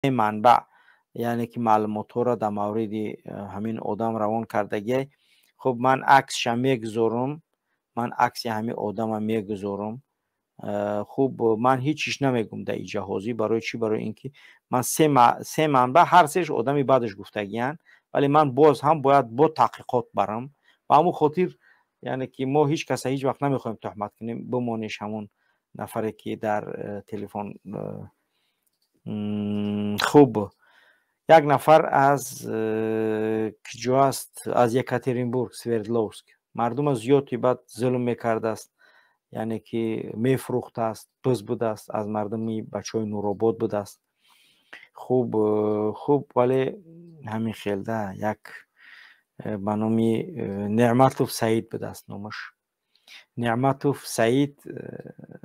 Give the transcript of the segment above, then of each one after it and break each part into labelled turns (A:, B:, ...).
A: منبع یعنی که معلومات را در مورد همین آدم روان کردگی. خب من عکسش میگذارم، من عکس همین آدم میگذارم. خوب من هیچیش نمیگم در این جهازی. برای چی؟ برای اینکه من سه منبع هر سهش آدمی بعدش گفتگیان، ولی من باز هم باید با تحقیقات برم و همون خاطر یعنی که ما هیچ کس هیچ وقت نمیخوایم تهمت کنیم، بمانش همون نفری که در تلفن. خوب یک نفر از کجا است؟ از یکاترینبورگ، سوردلوفسک. مردم از زیادی بعد ظلم میکرده است، یعنی که میفروخته است، پس بوده است، از مردمی بچهای نورآباد بوده است. خوب ولی همین خیلده یک به نام نعمتوف سعید بوده است نامش. نعمتوف سعید،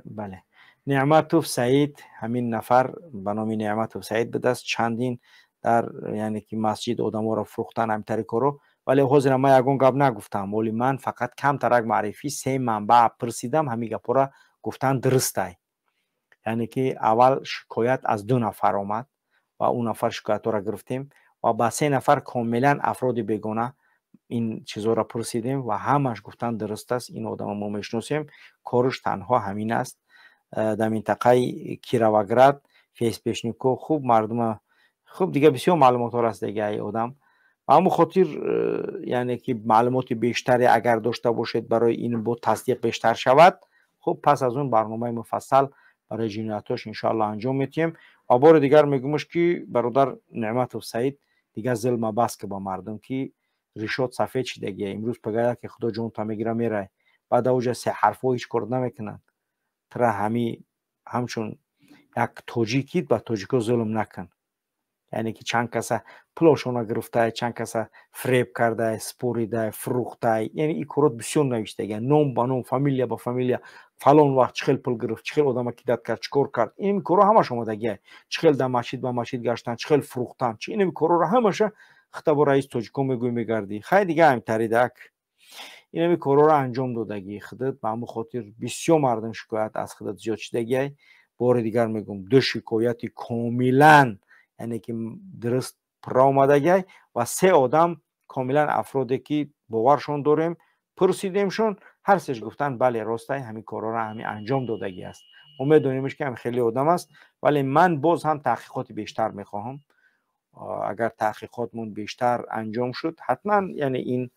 A: بله نعمتوف سعید، همین نفر به نام نعمتوف سعید بوده است. چندین در یعنی که مسجد آدم ها را فروختن همین کارو. ولی حاضر ما یگون گپ نگفتم، ولی من فقط کم ترک معرفی سه منبع پرسیدم، همین گپا را گفتن درسته. یعنی که اول شکایت از 2 نفر آمد و اون نفر شکایت را گرفتیم و با 3 نفر کاملا افراد بیگانه این چیزا را پرسیدیم و همش گفتن درست است، این آدم ما میشناسیم، کارش تنها همین است. در منطقه کیروگراد، فیسپشنیکو. خوب مردم خوب دیگه بسیار معلومات هست دیگه ای آدم. اما خاطر یعنی که معلومات بیشتری اگر داشته باشید برای این بود تصدیق بیشتر شود، خب پس از اون برنامه مفصل برای جنایتاش انشاءالله انجام میتیم. و بار دیگر میگمش که برادر نعمت و سعید دیگه ظلم بس که با مردم که ریشات سفید شده دیگه. امروز پگاه که خدا جون تا میگیره میره، بعد اوجه 3 حرفا هیچ کار نمیکنن. ترا همچون یک تاجیکید با تاجیکا ظلم نکن. یعنی که چند کسا پلاشونا گرفته، چند کسا فریب کرده، سپوریده، فروخته، یعنی این کارات بسیار نوشته گه. نام با نام، فامیلیا با فامیلیا، فلان وقت چخیل پل گرفت، چخیل آدم کیدت کرد، چکار کرد. این کارا همش آمده گه. چخیل در مسجد با مسجد گشتن، چخیل فروختن، چه این کارا را همش خطاب رئیس تاجیکا میگوی میگردی. خیلی دیگه هم تریدک این کارا را انجام دادگی. خودت به همون خاطر بسیار مردم شکایت از خودت زیاد شدگی. بار دیگر میگم 2 شکایتی کاملا یعنی که درست پر آمدگی و 3 آدم کاملا افرادی که باورشون داریم پرسیدیمشون، هر سهش گفتن بله راسته همین کارا را همین انجام دادگی است. امید داریمش که هم خیلی آدم است، ولی من باز هم تحقیقات بیشتر میخواهم. اگر تحقیقاتمون بیشتر انجام شد حتما یعنی این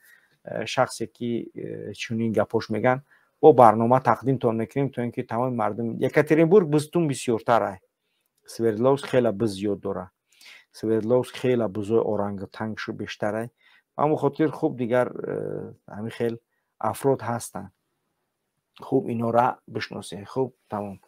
A: شخصی که چنین گپاش میگن با برنامه تقدیم تان میکنیم تا اینکه تمام مردم. یکاترینبورگ بزتون بسیارتره، سوردلوفسک خیلی بز زیاد داره. سوردلوفسک خیلی بزای اورانگوتانگشو بیشتره. اما خاطر خوب دیگر همین خیلی افراد هستن. خوب اینا را بشناسید. خوب تمام.